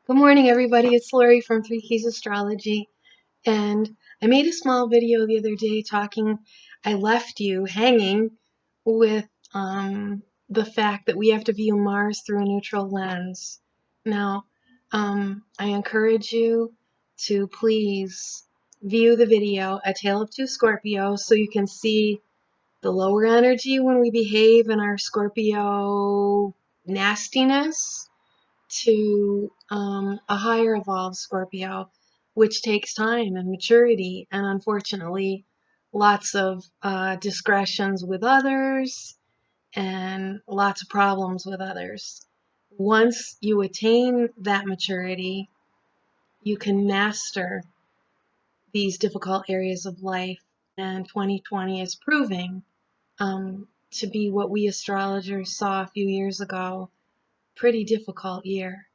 Good morning, everybody. It's Lori from Three Keys Astrology, and I made a small video the other day talking. I left you hanging with the fact that we have to view Mars through a neutral lens. Now, I encourage you to please view the video, A Tale of Two Scorpios, so you can see the lower energy when we behave in our Scorpio nastiness to a higher evolved Scorpio, which takes time and maturity, and unfortunately, lots of discretions with others and lots of problems with others. Once you attain that maturity, you can master these difficult areas of life, and 2020 is proving to be what we astrologers saw a few years ago. Pretty difficult year.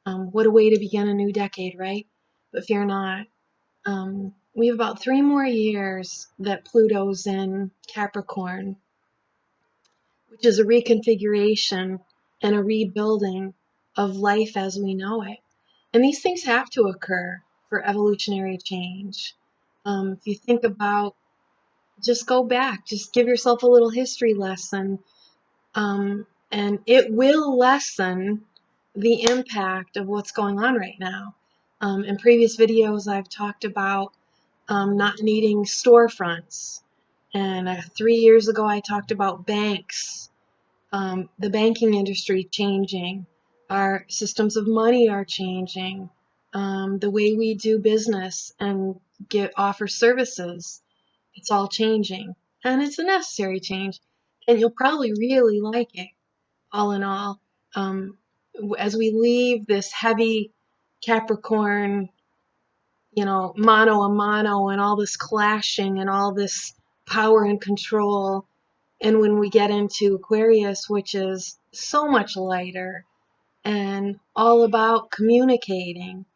What a way to begin a new decade, right? But fear not. We have about 3 more years that Pluto's in Capricorn, which is a reconfiguration and a rebuilding of life as we know it. And these things have to occur for evolutionary change. If you think about, just go back, just give yourself a little history lesson, and it will lessen the impact of what's going on right now. In previous videos, I've talked about not needing storefronts. And 3 years ago, I talked about banks, the banking industry changing. Our systems of money are changing. The way we do business and offer services, it's all changing. And it's a necessary change. And you'll probably really like it, all in all. As we leave this heavy Capricorn, mano a mano, and all this clashing and all this power and control, and when we get into Aquarius, which is so much lighter and all about communicating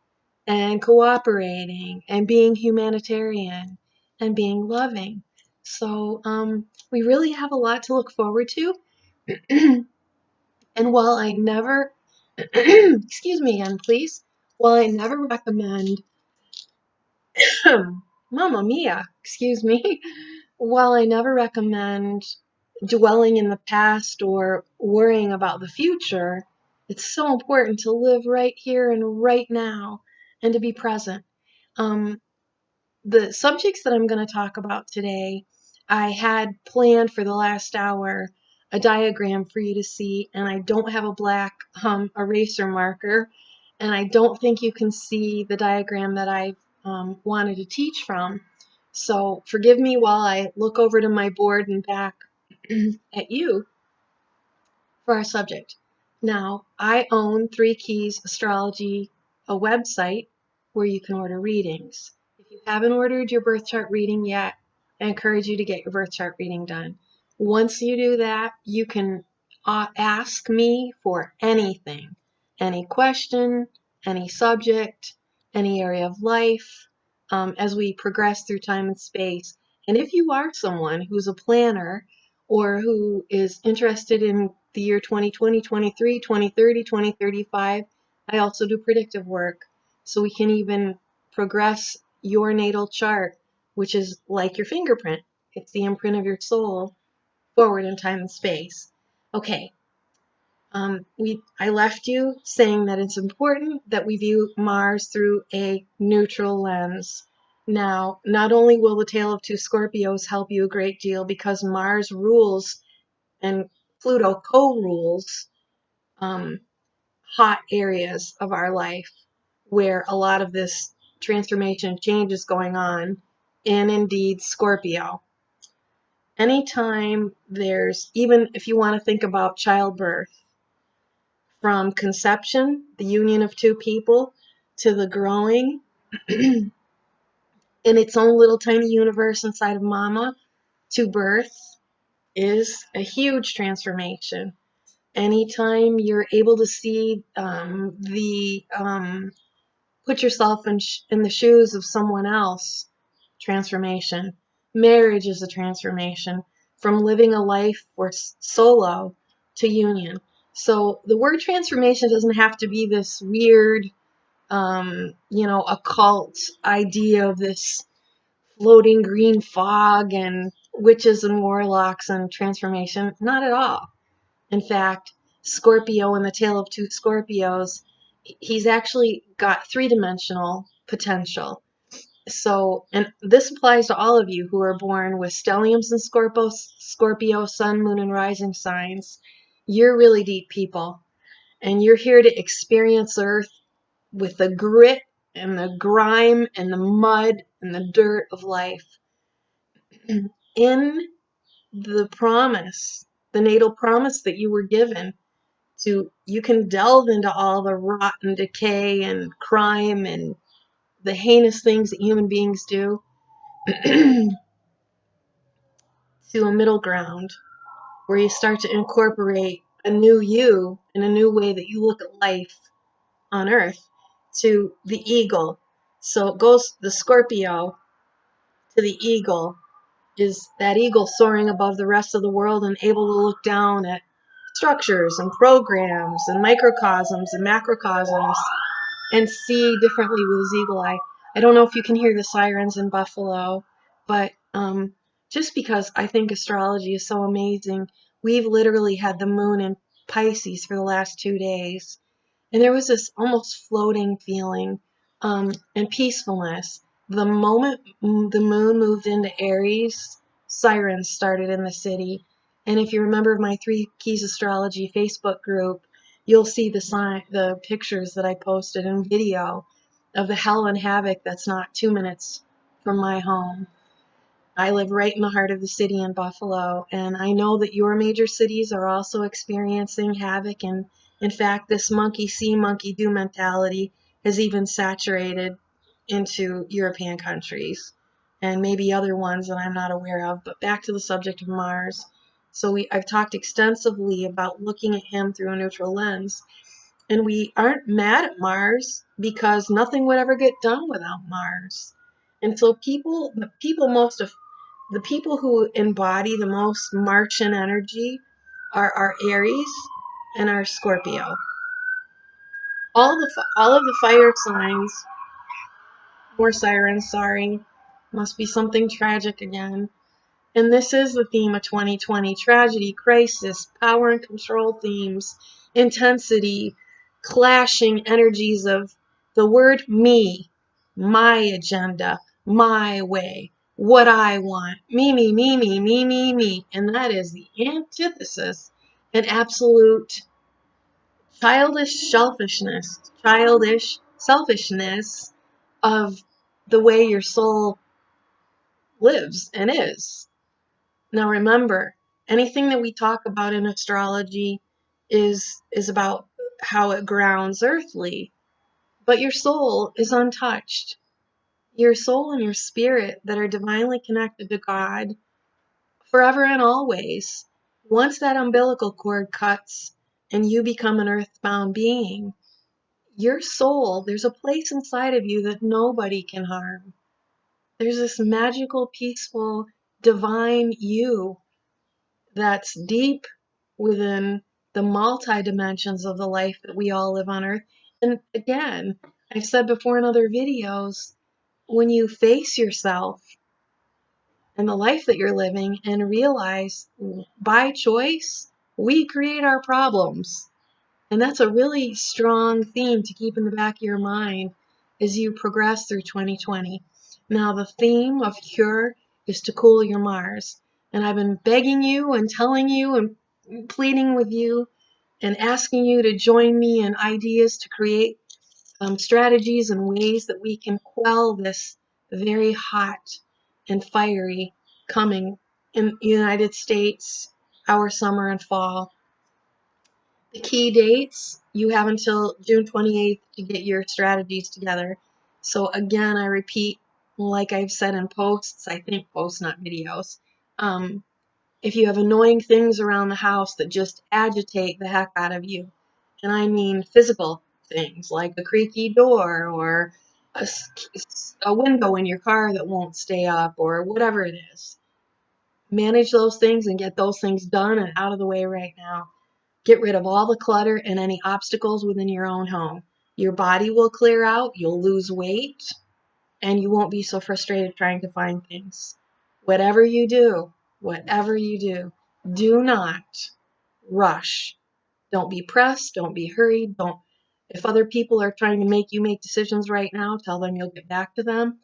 and cooperating and being humanitarian and being loving. So we really have a lot to look forward to. And while I never, excuse me again, please, while I never recommend, Mamma Mia, excuse me, while I never recommend dwelling in the past or worrying about the future, it's so important to live right here and right now and to be present. The subjects that I'm going to talk about today, I had planned for the last hour a diagram for you to see, and I don't have a black eraser marker, and I don't think you can see the diagram that I wanted to teach from. So forgive me while I look over to my board and back at you for our subject. Now, I own Three Keys Astrology, a website where you can order readings. If you haven't ordered your birth chart reading yet, I encourage you to get your birth chart reading done. Once you do that, you can ask me for anything, any question, any subject, any area of life, as we progress through time and space. And if you are someone who's a planner or who is interested in the year 2020, 23, 2030, 2035, I also do predictive work. So we can even progress your natal chart, which is like your fingerprint. It's the imprint of your soul forward in time and space. Okay. I left you saying that it's important that we view Mars through a neutral lens. Now, not only will the Tale of Two Scorpios help you a great deal because Mars rules and Pluto co-rules hot areas of our life where a lot of this transformation change is going on, and indeed Scorpio. Anytime there's, even if you want to think about childbirth, from conception, the union of two people, to the growing in its own little tiny universe inside of mama, to birth, is a huge transformation. Anytime you're able to see put yourself in the shoes of someone else, transformation. Marriage is a transformation from living a life for solo to union. So the word transformation doesn't have to be this weird occult idea of this floating green fog and witches and warlocks and transformation. Not at all. In fact, Scorpio in the Tale of Two Scorpios, he's actually got three-dimensional potential. So, and this applies to all of you who are born with stelliums and Scorpio, sun, moon, and rising signs. You're really deep people, and you're here to experience Earth with the grit and the grime and the mud and the dirt of life. In the promise, the natal promise that you were given to, you can delve into all the rot and decay and crime and the heinous things that human beings do to a middle ground where you start to incorporate a new you and a new way that you look at life on Earth to the eagle. So it goes the Scorpio to the eagle, is that eagle soaring above the rest of the world and able to look down at structures and programs and microcosms and macrocosms and see differently with his eagle eye. I don't know if you can hear the sirens in Buffalo, but just because I think astrology is so amazing, we've literally had the moon in Pisces for the last 2 days. And there was this almost floating feeling and peacefulness. The moment the moon moved into Aries, sirens started in the city. And if you remember my Three Keys Astrology Facebook group, you'll see the pictures that I posted in video of the hell and havoc that's not 2 minutes from my home. I live right in the heart of the city in Buffalo, and I know that your major cities are also experiencing havoc. And in fact, this monkey see, monkey do mentality has even saturated into European countries and maybe other ones that I'm not aware of. But back to the subject of Mars. So I've talked extensively about looking at him through a neutral lens. And we aren't mad at Mars because nothing would ever get done without Mars. And so the people who embody the most Martian energy are our Aries and our Scorpio. All of the fire signs, more sirens, sorry, must be something tragic again. And this is the theme of 2020: tragedy, crisis, power and control themes, intensity, clashing energies of the word me, my agenda, my way, what I want, me, me, me, me, me, me, me. And that is the antithesis and absolute childish selfishness of the way your soul lives and is. Now remember, anything that we talk about in astrology is about how it grounds earthly, but your soul is untouched. Your soul and your spirit that are divinely connected to God forever and always. Once that umbilical cord cuts and you become an earthbound being, your soul, there's a place inside of you that nobody can harm. There's this magical, peaceful, divine you that's deep within the multi-dimensions of the life that we all live on Earth. And again, I've said before in other videos, when you face yourself and the life that you're living and realize by choice, we create our problems. And that's a really strong theme to keep in the back of your mind as you progress through 2020. Now, the theme of cure is to cool your Mars. And I've been begging you and telling you and pleading with you and asking you to join me in ideas to create strategies and ways that we can quell this very hot and fiery coming in the United States, our summer and fall. The key dates, you have until June 28th to get your strategies together. So again, I repeat, like I've said in posts, I think posts, not videos, if you have annoying things around the house that just agitate the heck out of you, and I mean physical things like a creaky door or a window in your car that won't stay up or whatever it is, manage those things and get those things done and out of the way right now. Get rid of all the clutter and any obstacles within your own home. Your body will clear out, you'll lose weight, and you won't be so frustrated trying to find things. Whatever you do, do not rush. Don't be pressed, don't be hurried, don't if other people are trying to make you make decisions right now, tell them you'll get back to them.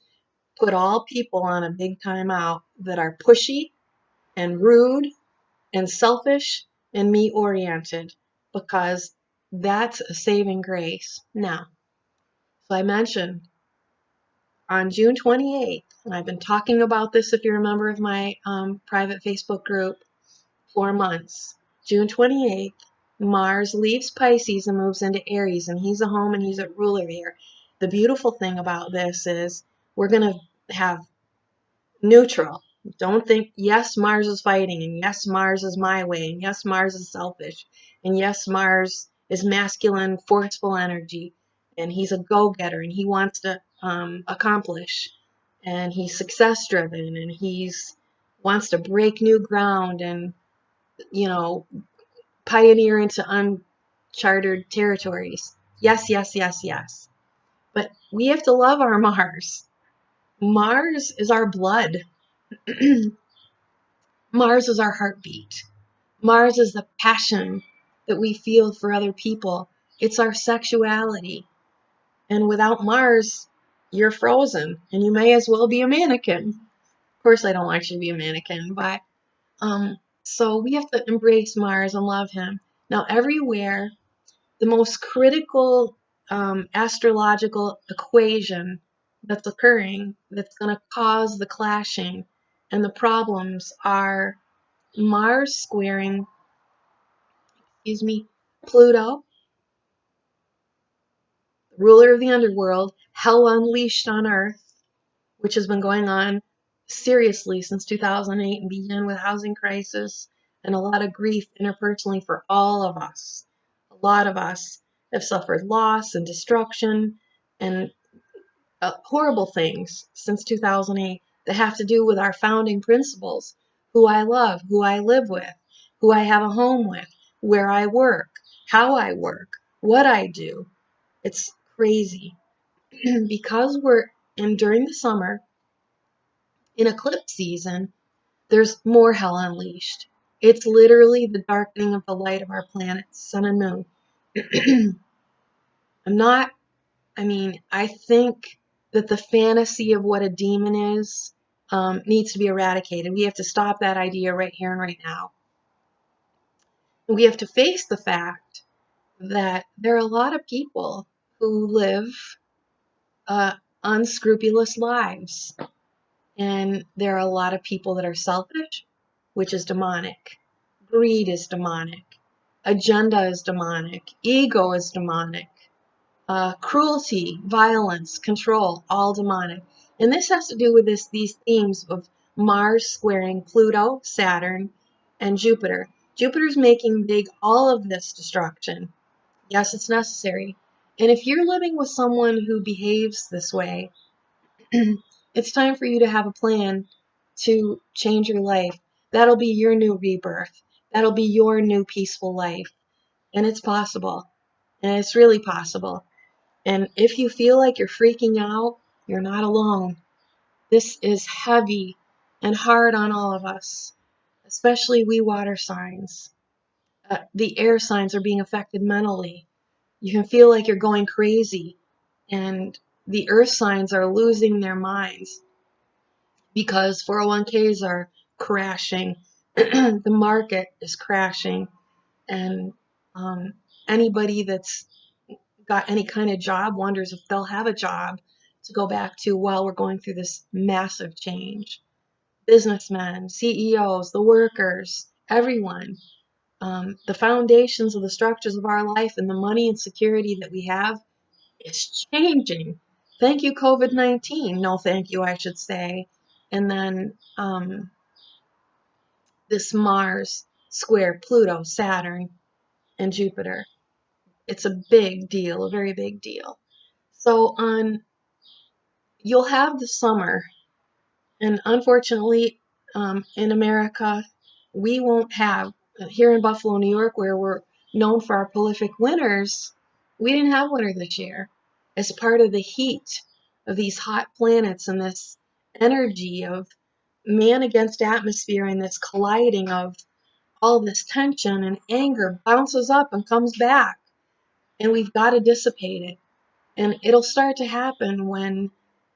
Put all people on a big time out that are pushy and rude and selfish and me oriented, because that's a saving grace. Now, so I mentioned on June 28th, and I've been talking about this if you're a member of my private Facebook group, 4 months. June 28th, Mars leaves Pisces and moves into Aries, and he's a home and he's a ruler here. The beautiful thing about this is we're going to have neutral. Don't think, yes, Mars is fighting, and yes, Mars is my way, and yes, Mars is selfish, and yes, Mars is masculine, forceful energy, and he's a go-getter, and he wants to accomplish, and he's success-driven, and he's wants to break new ground and, you know, pioneer into uncharted territories. Yes, yes, yes, yes. But we have to love our Mars. Mars is our blood. Mars is our heartbeat. Mars is the passion that we feel for other people. It's our sexuality. And without Mars, you're frozen and you may as well be a mannequin. Of course, I don't want you to be a mannequin, but so we have to embrace Mars and love him. Now, everywhere, the most critical astrological equation that's occurring that's going to cause the clashing and the problems are Mars squaring, Pluto, ruler of the underworld, hell unleashed on Earth, which has been going on seriously since 2008 and began with housing crisis and a lot of grief interpersonally for all of us. A lot of us have suffered loss and destruction and horrible things since 2008 that have to do with our founding principles, who I love, who I live with, who I have a home with, where I work, how I work, what I do. It's crazy. Because we're in during the summer, in eclipse season, there's more hell unleashed. It's literally the darkening of the light of our planets, sun and moon. I'm not I think that the fantasy of what a demon is needs to be eradicated. We have to stop that idea right here and right now. We have to face the fact that there are a lot of people who live unscrupulous lives. And there are a lot of people that are selfish, which is demonic. Greed is demonic. Agenda is demonic. Ego is demonic. Cruelty, violence, control, all demonic. And this has to do with these themes of Mars squaring Pluto, Saturn, and Jupiter. Jupiter's making big all of this destruction. Yes, it's necessary. And if you're living with someone who behaves this way, it's time for you to have a plan to change your life. That'll be your new rebirth. That'll be your new peaceful life. And it's possible. And it's really possible. And if you feel like you're freaking out, you're not alone. This is heavy and hard on all of us, especially we water signs. The air signs are being affected mentally. You can feel like you're going crazy, and the earth signs are losing their minds because 401ks are crashing, the market is crashing, and anybody that's got any kind of job wonders if they'll have a job to go back to while we're going through this massive change. Businessmen, CEOs, the workers, everyone. The foundations of the structures of our life and the money and security that we have is changing. Thank you, COVID-19. No, thank you, I should say. And then this Mars square Pluto, Saturn, and Jupiter. It's a big deal, a very big deal. So you'll have the summer, and unfortunately, in America, we won't have here in Buffalo, New York, where we're known for our prolific winters. We didn't have winter this year. As part of the heat of these hot planets and this energy of man against atmosphere and this colliding of all this tension and anger bounces up and comes back. And we've got to dissipate it. And it'll start to happen when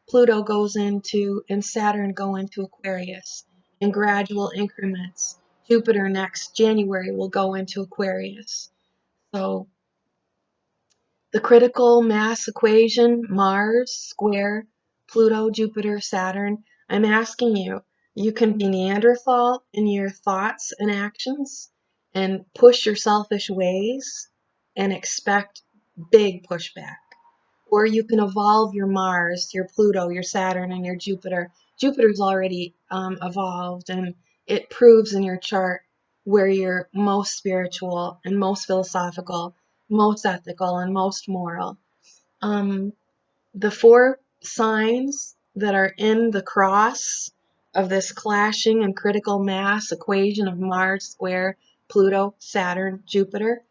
Pluto goes into and Saturn go into Aquarius in gradual increments. Jupiter next January will go into Aquarius. So the critical mass equation, Mars square Pluto, Jupiter, Saturn, I'm asking you, you can be Neanderthal in your thoughts and actions and push your selfish ways and expect big pushback. Or you can evolve your Mars, your Pluto, your Saturn, and your Jupiter. Jupiter's already evolved, and it proves in your chart where you're most spiritual and most philosophical, most ethical, and most moral. Um, the four signs that are in the cross of this clashing and critical mass equation of Mars square Pluto, Saturn, Jupiter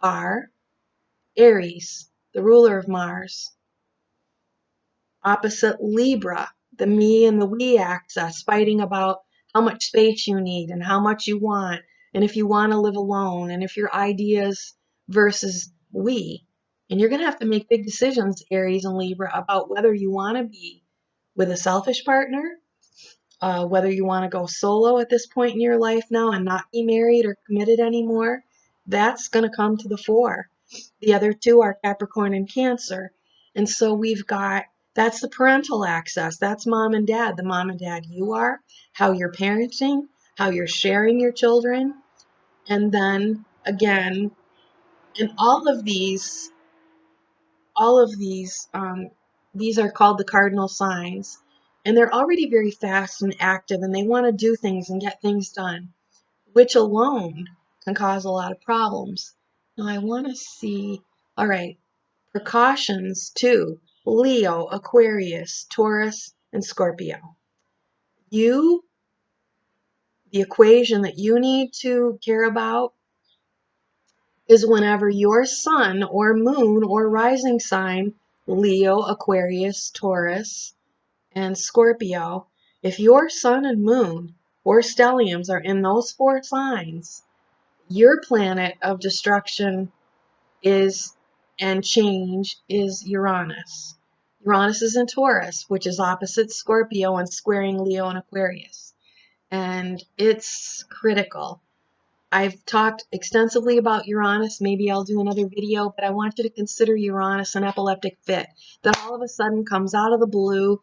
are Aries, the ruler of Mars, opposite Libra, the me and the we axis, fighting about how much space you need and how much you want, and if you want to live alone, and if your ideas versus we. And you're going to have to make big decisions, Aries and Libra, about whether you want to be with a selfish partner, whether you want to go solo at this point in your life now and not be married or committed anymore. That's going to come to the fore. The other two are Capricorn and Cancer. And so we've got, that's the parental access. That's mom and dad, the mom and dad you are, how you're parenting, how you're sharing your children. And then again, in these are called the cardinal signs. And they're already very fast and active, and they want to do things and get things done, which alone can cause a lot of problems. Now I want to see, all right, precautions too. Leo, Aquarius, Taurus, and Scorpio. The equation that you need to care about is whenever your sun or moon or rising sign, Leo, Aquarius, Taurus, and Scorpio, if your sun and moon or stelliums are in those four signs, your planet of destruction is and change is Uranus. Uranus is in Taurus, which is opposite Scorpio and squaring Leo and Aquarius. And it's critical. I've talked extensively about Uranus. Maybe I'll do another video, but I want you to consider Uranus an epileptic fit that all of a sudden comes out of the blue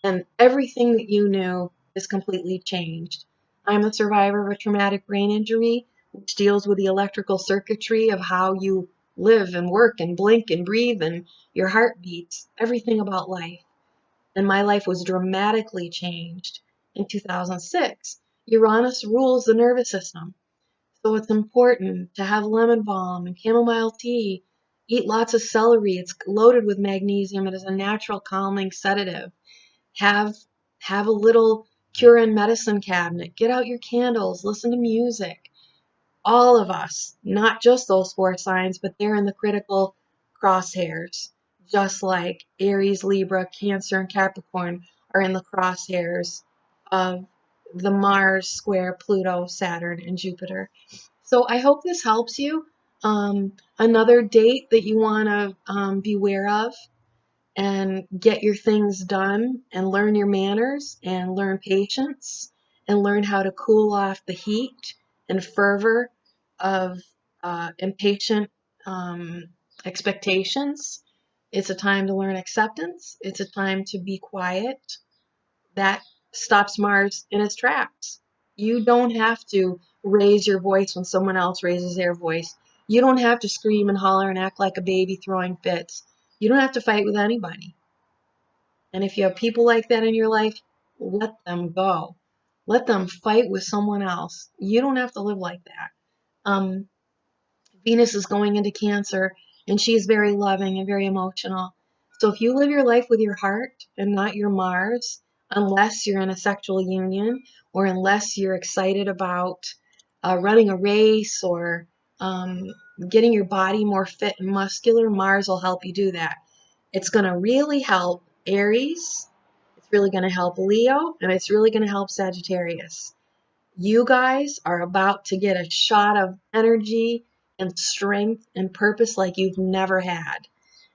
and everything that you knew is completely changed. I'm a survivor of a traumatic brain injury, which deals with the electrical circuitry of how you live and work and blink and breathe and your heart beats, everything about life. And my life was dramatically changed in 2006. Uranus rules the nervous system. So it's important to have lemon balm and chamomile tea. Eat lots of celery. It's loaded with magnesium. It is a natural calming sedative. Have have a little cure and medicine cabinet. Get out your candles. Listen to music. All of us, not just those four signs, but they're in the critical crosshairs. Just like Aries, Libra, Cancer, and Capricorn are in the crosshairs of the Mars square Pluto, Saturn, and Jupiter. So I hope this helps you. Another date that you want to beware of and get your things done and learn your manners and learn patience and learn how to cool off the heat and fervor of impatient expectations. It's a time to learn acceptance. It's a time to be quiet. That stops Mars in its tracks. You don't have to raise your voice when someone else raises their voice. You don't have to scream and holler and act like a baby throwing fits. You don't have to fight with anybody. And if you have people like that in your life, let them go. Let them fight with someone else. You don't have to live like that. Um, Venus is going into Cancer, and she's very loving and very emotional. So if you live your life with your heart and not your Mars, unless you're in a sexual union or unless you're excited about running a race or getting your body more fit and muscular, Mars will help you do that. It's going to really help Aries, it's really going to help Leo, and it's really going to help Sagittarius. You guys are about to get a shot of energy and strength and purpose like you've never had.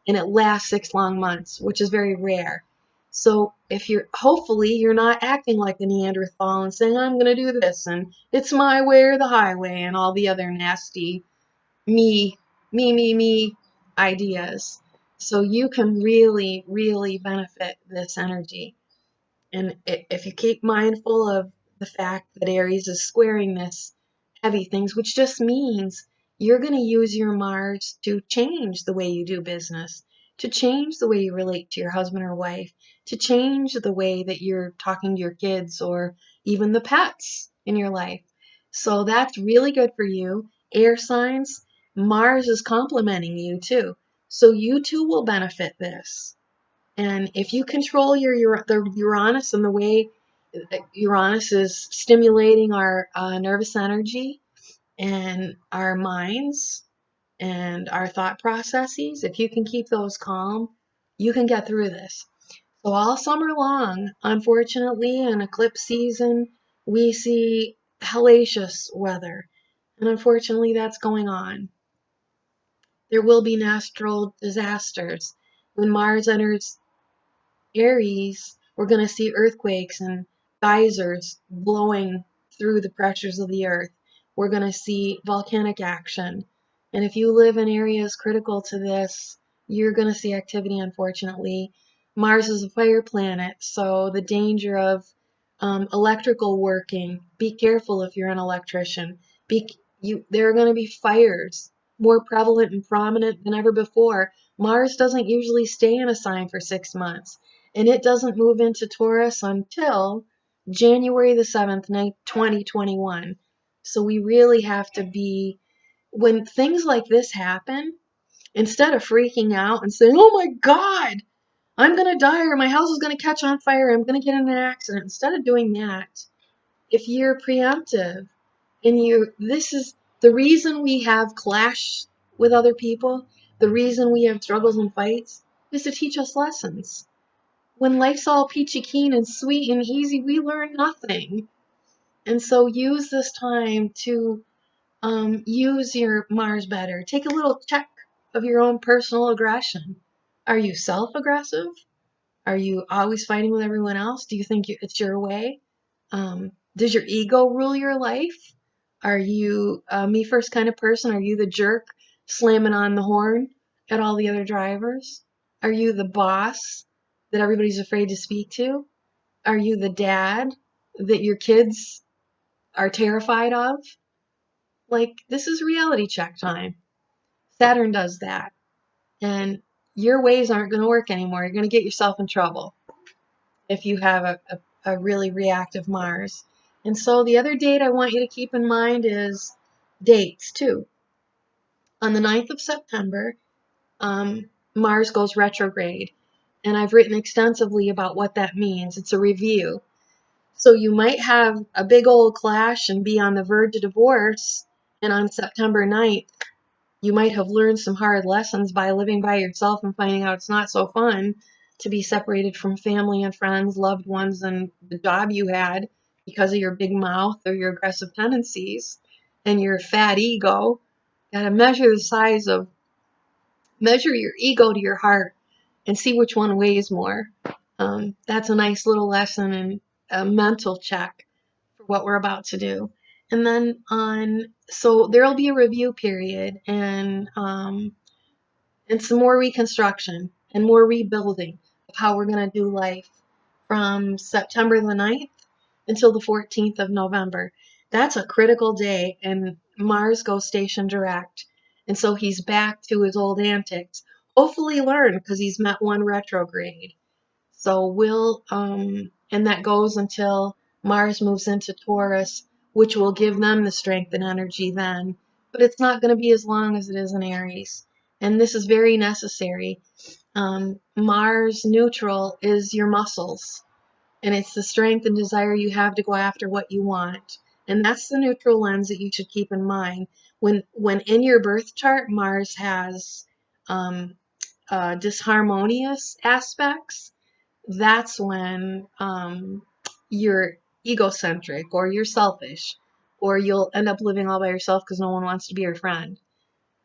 And it lasts 6 long months, which is very rare. So if hopefully you're not acting like a Neanderthal and saying, I'm going to do this and it's my way or the highway and all the other nasty me, me ideas. So you can really, really benefit this energy. And if you keep mindful of the fact that Aries is squaring this heavy things, which just means you're going to use your Mars to change the way you do business, to change the way you relate to your husband or wife, to change the way that you're talking to your kids or even the pets in your life. So that's really good for you. Air signs, Mars is complementing you too. So you too will benefit this. And if you control the Uranus and the way Uranus is stimulating our nervous energy and our minds and our thought processes, if you can keep those calm, you can get through this. So all summer long, unfortunately, in eclipse season, we see hellacious weather. And unfortunately, that's going on. There will be natural disasters. When Mars enters Aries, we're going to see earthquakes and geysers blowing through the pressures of the earth. We're going to see volcanic action. And if you live in areas critical to this, you're going to see activity, unfortunately. Mars is a fire planet, so the danger of electrical working, be careful if you're an electrician. There are going to be fires more prevalent and prominent than ever before. Mars doesn't usually stay in a sign for 6 months. And it doesn't move into Taurus until January the 7th, 2021. So we really have to be, when things like this happen, instead of freaking out and saying, oh my God, I'm going to die or my house is going to catch on fire, I'm going to get in an accident. Instead of doing that, if you're preemptive and this is the reason we have clash with other people, the reason we have struggles and fights is to teach us lessons. When life's all peachy keen and sweet and easy, we learn nothing. And so use this time to use your Mars better. Take a little check of your own personal aggression. Are you self-aggressive? Are you always fighting with everyone else? Do you think it's your way? Does your ego rule your life? Are you a me first kind of person? Are you the jerk slamming on the horn at all the other drivers? Are you the boss that everybody's afraid to speak to? Are you the dad that your kids are terrified of? Like, this is reality check time. Saturn does that. And your ways aren't going to work anymore. You're going to get yourself in trouble if you have a really reactive Mars. And so the other date I want you to keep in mind is dates too. On the 9th of September, Mars goes retrograde. And I've written extensively about what that means. It's a review. So you might have a big old clash and be on the verge of divorce. And on September 9th, you might have learned some hard lessons by living by yourself and finding out it's not so fun to be separated from family and friends, loved ones, and the job you had because of your big mouth or your aggressive tendencies and your fat ego. Got to measure your ego to your heart and see which one weighs more. That's a nice little lesson and a mental check for what we're about to do. And then so there'll be a review period and some more reconstruction and more rebuilding of how we're going to do life from September the 9th until the 14th of November. That's a critical day, and Mars goes station direct. And so he's back to his old antics. Hopefully learn, because he's met one retrograde. So and that goes until Mars moves into Taurus, which will give them the strength and energy then. But it's not going to be as long as it is in Aries. And this is very necessary. Mars neutral is your muscles, and it's the strength and desire you have to go after what you want. And that's the neutral lens that you should keep in mind. when in your birth chart Mars has um, disharmonious aspects, that's when you're egocentric or you're selfish or you'll end up living all by yourself because no one wants to be your friend.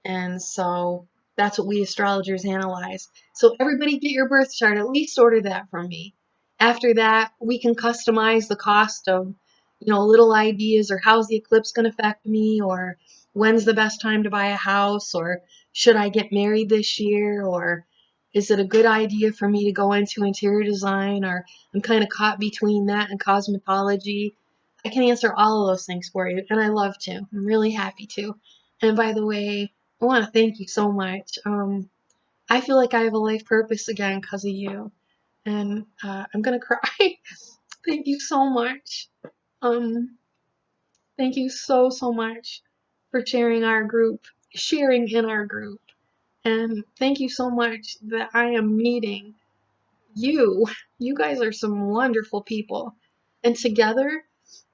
And so that's what we astrologers analyze. So everybody get your birth chart, at least order that from me. After that, we can customize the cost of, little ideas or how's the eclipse going to affect me, or when's the best time to buy a house, or should I get married this year, or is it a good idea for me to go into interior design, or I'm kind of caught between that and cosmetology. I can answer all of those things for you, and I love to. I'm really happy to. And by the way, I want to thank you so much. I feel like I have a life purpose again because of you. And I'm going to cry. Thank you so much. Um, Thank you so, so much for sharing in our group. And thank you so much that I am meeting you. You guys are some wonderful people. And together,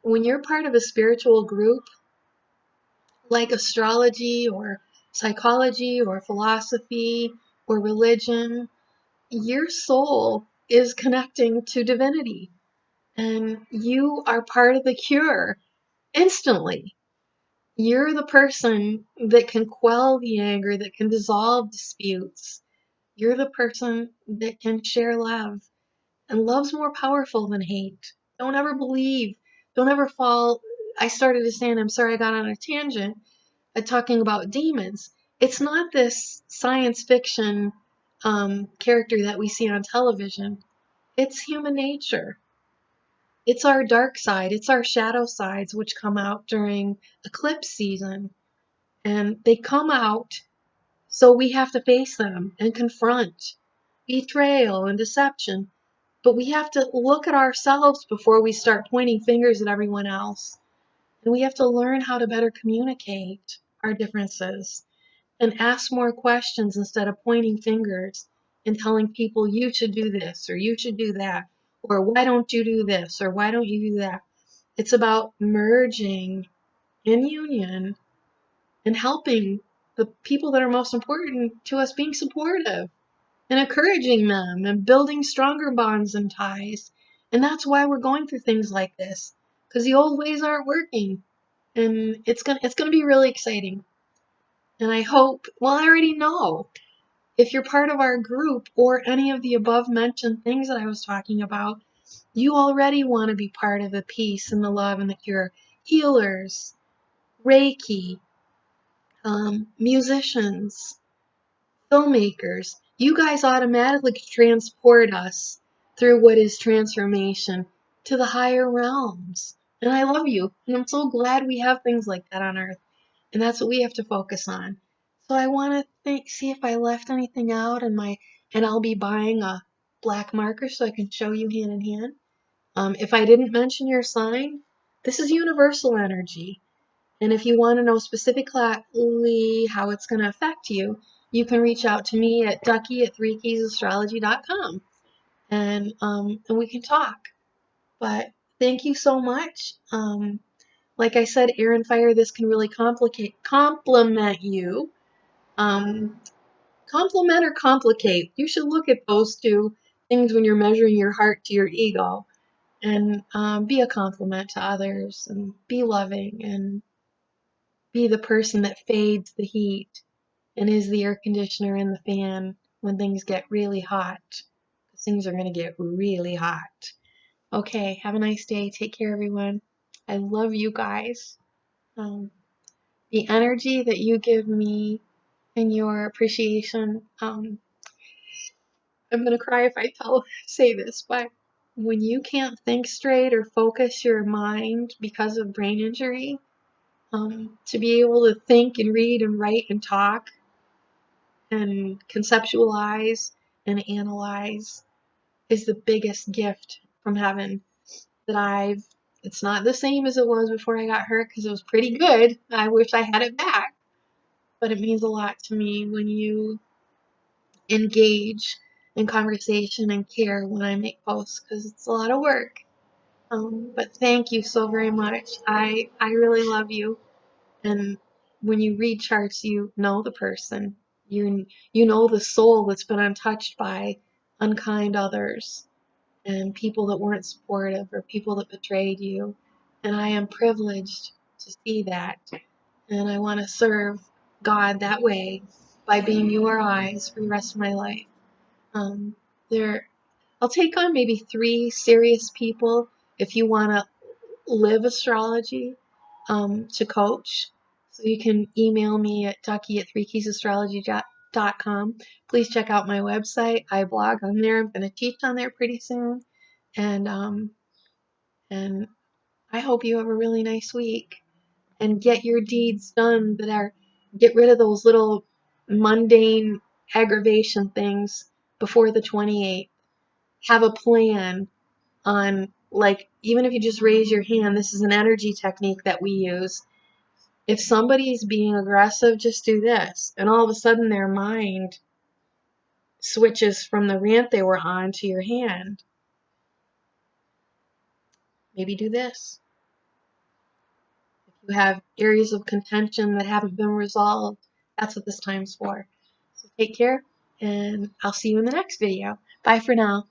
when you're part of a spiritual group, like astrology or psychology or philosophy or religion, your soul is connecting to divinity and you are part of the cure instantly. You're the person that can quell the anger, that can dissolve disputes. You're the person that can share love. And love's more powerful than hate. Don't ever believe, don't ever fall. I started to say, and I'm sorry I got on a tangent, talking about demons. It's not this science fiction character that we see on television. It's human nature. It's our dark side. It's our shadow sides, which come out during eclipse season. And they come out, so we have to face them and confront betrayal and deception. But we have to look at ourselves before we start pointing fingers at everyone else. And we have to learn how to better communicate our differences and ask more questions instead of pointing fingers and telling people you should do this or you should do that or why don't you do this or why don't you do that. It's about merging in union and helping the people that are most important to us, being supportive and encouraging them and building stronger bonds and ties. And that's why we're going through things like this, because the old ways aren't working. And it's gonna be really exciting. And I hope, well, I already know, if you're part of our group or any of the above mentioned things that I was talking about, you already want to be part of the peace and the love and the cure. Healers, Reiki, musicians, filmmakers, you guys automatically transport us through what is transformation to the higher realms. And I love you. And I'm so glad we have things like that on Earth. And that's what we have to focus on. So I want to see if I left anything out and I'll be buying a black marker so I can show you hand in hand. If I didn't mention your sign, this is universal energy. And if you want to know specifically how it's going to affect you, you can reach out to me at ducky@threekeysastrology.com and we can talk. But thank you so much. Like I said, air and fire, this can really complement you. Compliment or complicate. You should look at those two things when you're measuring your heart to your ego and be a compliment to others and be loving and be the person that fades the heat and is the air conditioner and the fan when things get really hot. Things are going to get really hot. Okay, have a nice day. Take care, everyone. I love you guys. The energy that you give me and your appreciation. I'm going to cry if I say this, but when you can't think straight or focus your mind because of brain injury, to be able to think and read and write and talk and conceptualize and analyze is the biggest gift from heaven that it's not the same as it was before I got hurt because it was pretty good. I wish I had it back, but it means a lot to me when you engage in conversation and care when I make posts because it's a lot of work. But thank you so very much. I really love you, and when you read charts, you know the person. You know the soul that's been untouched by unkind others and people that weren't supportive or people that betrayed you. And I am privileged to see that. And I want to serve God that way by being your eyes for the rest of my life. Um, there, I'll take on maybe 3 serious people if you want to live astrology to coach. So you can email me at ducky@threekeysastrology.com. Please check out my website. I blog on there. I'm going to teach on there pretty soon. And and I hope you have a really nice week and get your deeds done that are get rid of those little mundane aggravation things before the 28th. Have a plan on, like, even if you just raise your hand, this is an energy technique that we use. If somebody's being aggressive, just do this. And all of a sudden their mind switches from the rant they were on to your hand. Maybe do this. If you have areas of contention that haven't been resolved, that's what this time's for. So take care, and I'll see you in the next video. Bye for now.